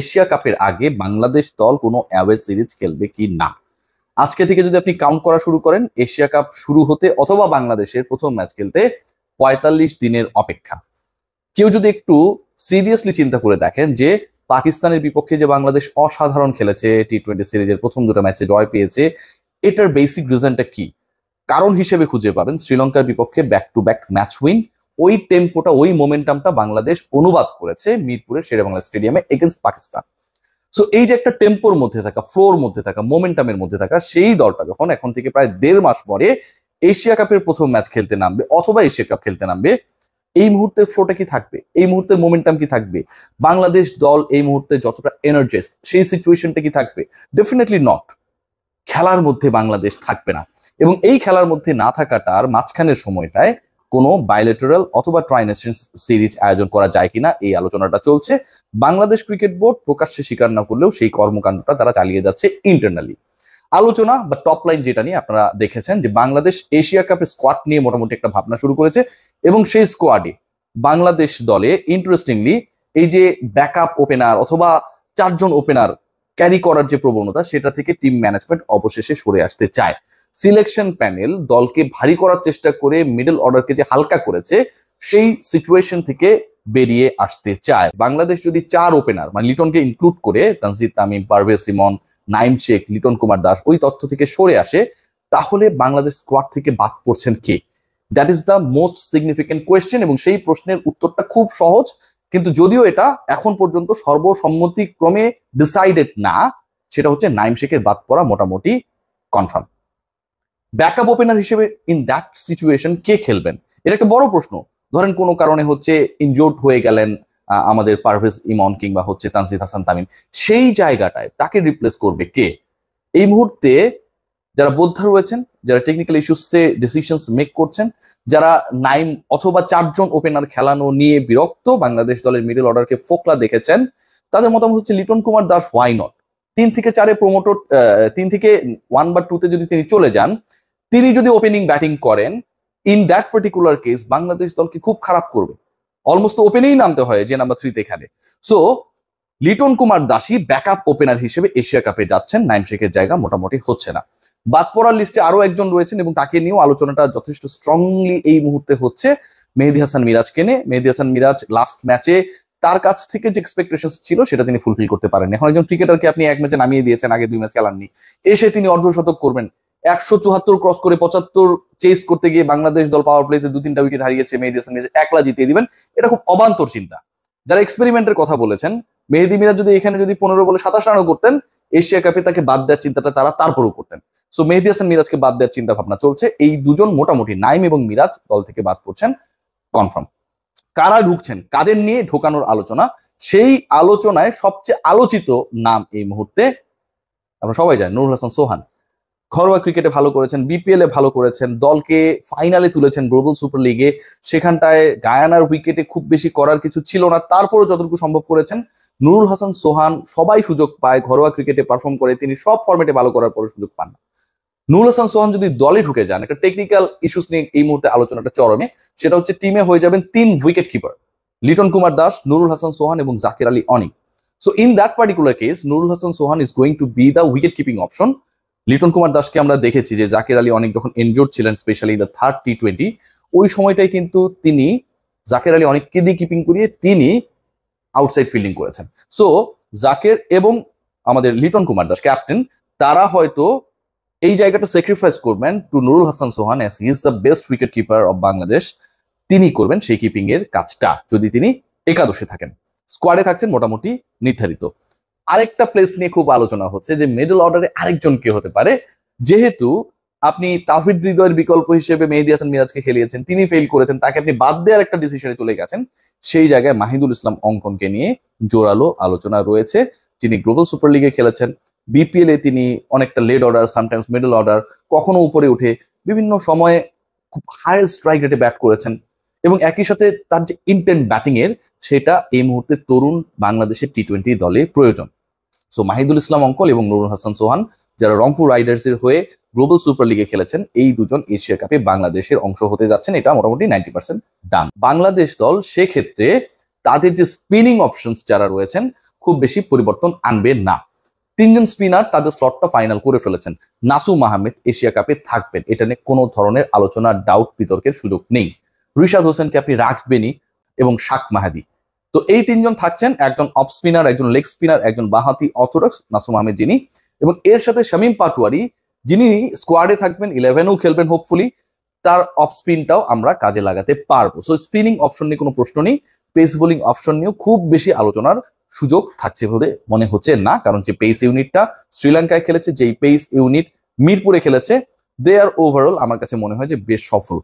Asia কাপের আগে বাংলাদেশ দল কোনো অ্যাওয়ে সিরিজ খেলবে কি না। আজকে থেকে যদি আপনি কাউন্ট করা শুরু করেন, এশিয়া কাপ শুরু হতে অথবা বাংলাদেশের প্রথম ম্যাচ খেলতে ৪৫ দিনের অপেক্ষা। কেউ যদি একটু সিরিয়াসলি চিন্তা করে দেখেন যে পাকিস্তানের বিপক্ষে যে বাংলাদেশ অসাধারণ খেলেছে, টি-20 সিরিজের প্রথম দুটো ম্যাচে জয় পেয়েছে, এটার বেসিক রিজনটা কি? কারণ হিসেবে খুঁজে পাবেন শ্রীলঙ্কার বিপক্ষে back to back match win. ওই টেম্পোটা, ওই মোমেন্টামটা বাংলাদেশ অনুবাদ করেছে মিরপুরের শেরেবাংলা স্টেডিয়ামে এগেনস্ট পাকিস্তান। সো এই যে একটা টেম্পোর মধ্যে থাকা, ফ্লোর মধ্যে থাকা, মোমেন্টামের মধ্যে থাকা সেই দলটা যখন এখন থেকে প্রায় ১.৫ মাস পরে এশিয়া কাপের প্রথম ম্যাচ খেলতে নামবে অথবা এশিয়া কাপ খেলতে নামবে, এই মুহূর্তের ফ্লোটা কি থাকবে? এই মুহূর্তের মোমেন্টাম কি থাকবে? বাংলাদেশ দল এই মুহূর্তে যতটা এনার্জাইজড, সেই সিচুয়েশনটা কি থাকবে? Definitely not. খেলার মধ্যে বাংলাদেশ থাকবে না, এবং এই খেলার মধ্যে না থাকাটার মাঝখানের সময়টায় কোনো বাইলেটারাল অথবা ট্রাইনেশনস সিরিজ আয়োজন করা যায় কিনা এই আলোচনাটা চলছে। বাংলাদেশ ক্রিকেট বোর্ড প্রকাশ্যে স্বীকার না করলেও সেই কর্মকাণ্ডটা তারা চালিয়ে যাচ্ছে ইন্টারনালি। আলোচনা বা টপ লাইন যেটা নিয়ে আপনারা দেখেছেন যে বাংলাদেশ এশিয়া কাপের স্কোয়াড নিয়ে মোটামুটি একটা ভাবনা শুরু করেছে, এবং সেই স্কোয়াডে বাংলাদেশ দলে ইন্টারেস্টিংলি এই যে ব্যাকআপ ওপেনার অথবা ৪ জন ওপেনার ক্যারি করার যে প্রবণতা, সেটা থেকে টিম ম্যানেজমেন্ট অবশেষে সরে আসতে চায়। সিলেকশন প্যানেল দলকে ভারী করার চেষ্টা করে মিডল অর্ডারকে যে হালকা করেছে, সেই সিচুয়েশন থেকে বেরিয়ে আসতে চায়। বাংলাদেশ যদি ৪ ওপেনার মানে লিটনকে ইনক্লুড করে তানজিদ তামিম, পারভেজ ইমন, নাইম শেখ, লিটন কুমার দাস ওই তথ্য থেকে সরে আসে, তাহলে বাংলাদেশ স্কোয়াড থেকে বাদ পড়ছেন কে? That is the most significant question, এবং সেই প্রশ্নের উত্তরটা খুব সহজ, কিন্তু যদিও এটা এখন পর্যন্ত সর্বসম্মতিক্রমে ডিসাইডেড না, সেটা হচ্ছে নাইম শেখের বাদ পড়া মোটামুটি কনফার্ম। ব্যাকআপ ওপেনার হিসেবে ইন দ্যাট সিচুয়েশন কে খেলবেন? এটা একটা বড় প্রশ্ন। ধরেন কোনো কারণে হচ্ছে ইনজোর্ড হয়ে গেলেন আমাদের পারভেজ ইমন কিংবা হচ্ছে তানজিদ হাসান তামিম, সেই জায়গাটায় তাকে রিপ্লেস করবে কে? এই মুহূর্তে যারা বোদ্ধা রয়েছেন, যারা টেকনিক্যাল ইস্যুসে ডিসিশনস মেক করছেন, যারা নাইম অথবা ৪ জন ওপেনার খেলানো নিয়ে বিরক্ত, বাংলাদেশ দলের মিডল অর্ডারকে ফোকলা দেখেছেন, তাদের মতামত হচ্ছে লিটন কুমার দাস হোয়াই নট। ৩ থেকে ৪-এ প্রমোটর, ৩ থেকে 1 বা 2-তে যদি তিনি চলে যান, তিনি যদি ওপেনিং ব্যাটিং করেন, in that particular case Bangladesh দলকে খুব খারাপ করবে। অলমোস্ট ওপেনেই নামতে হয় যে নাম্বার 3-তে খেলে। সো লিটন কুমার দাসই ব্যাকআপ ওপেনার হিসেবে এশিয়া কাপে যাচ্ছেন, নাইম শেখের জায়গা মোটামুটি হচ্ছে না। বাদ পড়ার লিস্টে আরো একজন রয়েছেন, এবং তাকে নিয়েও আলোচনাটা যথেষ্ট স্ট্রংলি এই মুহূর্তে হচ্ছে মেহেদী হাসান মিরাজকে নিয়ে। মেহেদী হাসান মিরাজ লাস্ট ম্যাচে তার কাছ থেকে যে এক্সপেকটেশন ছিল সেটা তিনি ফুলফিল করতে পারেন। এখন একজন ক্রিকেটারকে আপনি এক ম্যাচে নামিয়ে দিয়েছেন, আগে 2 ম্যাচ খেলাননি, এসে তিনি অর্ধশতক করবেন, ১৭৪ ক্রস করে ৭৫ চেস করতে গিয়ে বাংলাদেশ দল পাওয়ার প্লেতে 2-3টা উইকেট হারিয়েছে, মেহেদী হাসান মিরাজ একলা জিতিয়ে দিবেন, এটা খুব অবান্তর চিন্তা। যারা এক্সপেরিমেন্টের কথা বলেছেন, মেহেদী মিরাজ যদি এখানে যদি 15 বলে 27 রানও করতেন, এশিয়া কাপে তাকে বাদ দেওয়ার চিন্তাটা তারা তারপরও করতেন। সো মেহেদী হাসান মিরাজকে বাদ দেওয়ার চিন্তা ভাবনা চলছে। এই দুজন মোটামুটি নাইম এবং মিরাজ দল থেকে বাদ পড়ছেন কনফার্ম। কারা ঢুকছেন, কাদের নিয়ে ঢোকানোর আলোচনা, সেই আলোচনায় সবচেয়ে আলোচিত নাম এই মুহূর্তে আমরা সবাই জানি, নুরুল হাসান সোহান। ঘরোয়া ক্রিকেটে ভালো করেছেন, বিপিএল এ ভালো করেছেন, দলকে ফাইনালে তুলেছেন গ্লোবাল সুপার লিগে, সেখানটায় গায়ানার উইকেটে খুব বেশি করার কিছু ছিল না, তারপরও যতটুকু সম্ভব করেছেন। নুরুল হাসান সোহান সবাই সুযোগ পায়, ঘরোয়া ক্রিকেটে পারফর্ম করে, তিনি সব ফরম্যাটে ভালো করার পরে সুযোগ পান না। নুরুল হাসান সোহান যদি দলে ঢুকে যান, একটা টেকনিক্যাল ইস্যুস নিয়ে এই মুহূর্তে আলোচনাটা চরমে, সেটা হচ্ছে টিমে হয়ে যাবেন 3 উইকেট কিপার, লিটন কুমার দাস, নুরুল হাসান সোহান এবং Zakir Ali Anik. So in that particular case Nurul Hasan Sohan is going to be the wicket keeping option. Liton Kumar দাসকে আমরা দেখেছি যে জাকির আলী অনিক যখন ইনজোর্ড ছিলেন, স্পেশালি দ্য 3rd টি-20, ওই সময়টাই কিন্তু তিনি জাকির আলী অনিককে দিয়ে কিপিং করিয়ে তিনি আউটসাইড ফিল্ডিং করেছেন। সো জাকির এবং আমাদের লিটন কুমার দাস ক্যাপ্টেন, তারা হয়তো এই জায়গাটা স্যাক্রিফাইস করবেন to Nurul Hasan Sohan, as he is the best wicket keeper of Bangladesh. তিনি করবেন সেই কিপিং এর কাজটা যদি তিনি একাদশে থাকেন। স্কোয়াডে থাকছেন মোটামুটি নির্ধারিত। আরেকটা প্লেস নিয়ে খুব আলোচনা হচ্ছে যে মিডল অর্ডারে আরেকজন কে হতে পারে। যেহেতু আপনি তাওহিদ হৃদয়ের বিকল্প হিসেবে মেহেদী হাসান মিরাজকে খেলিয়েছেন, তিনি ফেল করেছেন, তাকে আপনি বাদ দেওয়ার একটা ডিসিশনে চলে গেছেন, সেই জায়গায় মাহিদুল ইসলাম অঙ্কনকে নিয়ে জোরালো আলোচনা রয়েছে। তিনি গ্লোবাল সুপার লিগে খেলেছেন, বিপিএল এ তিনি অনেকটা led order, sometimes middle order, কখনো উপরে উঠে বিভিন্ন সময়ে খুব হায়ার স্ট্রাইক রেটে ব্যাট করেছেন, এবং একই সাথে তার যে ইন্টেন্ট ব্যাটিং এর, সেটা এই মুহূর্তে তরুণ বাংলাদেশের টি-20 দলে প্রয়োজন। সো মাহিদুল ইসলাম অঙ্কল এবং নুরুল হাসান সোহান, যারা রংপুর রাইডার্স এর হয়ে গ্লোবাল সুপার লিগে খেলেছেন, এই দুজন এশিয়া কাপে বাংলাদেশের অংশ হতে যাচ্ছেন, এটা মোটামুটি 90% ডান। বাংলাদেশ দল সেক্ষেত্রে তাদের যে স্পিনিং অপশনস যারা রয়েছেন, খুব বেশি পরিবর্তন আনবে না। 3 জন স্পিনার তাদের স্লটটা ফাইনাল করে ফেলেছেন। নাসুম আহমেদ এশিয়া কাপে থাকবেন, এটা নিয়ে কোনো ধরনের আলোচনা, ডাউট, বিতর্কের সুযোগ নেই। রিশাদ হোসেনকে আপনি রাখবেনই, এবং শাক মাহাদি। তো এই 3 জন থাকছেন, একজন অফ স্পিনার, একজন লেগ স্পিনার, একজন বাঁহাতি অর্থোডক্স নাসুম আহমেদ যিনি, এবং এর সাথে শামীম পাটোয়ারি যিনি স্কোয়াডে থাকবেন, 11-এও খেলবেন হোপফুলি, তার অফ স্পিনটাও আমরা কাজে লাগাতে পারবো। সো স্পিনিং অপশন নিয়ে কোনো প্রশ্ন নেই। পেস বোলিং অপশন নিয়েও খুব বেশি আলোচনার সুযোগ থাকছে বলে মনে হচ্ছে না, কারণ যে পেস ইউনিটটা শ্রীলঙ্কায় খেলেছে, যেই পেস ইউনিট মিরপুরে খেলেছে, দে আর ওভারঅল আমার কাছে মনে হয় যে বেশ সফল।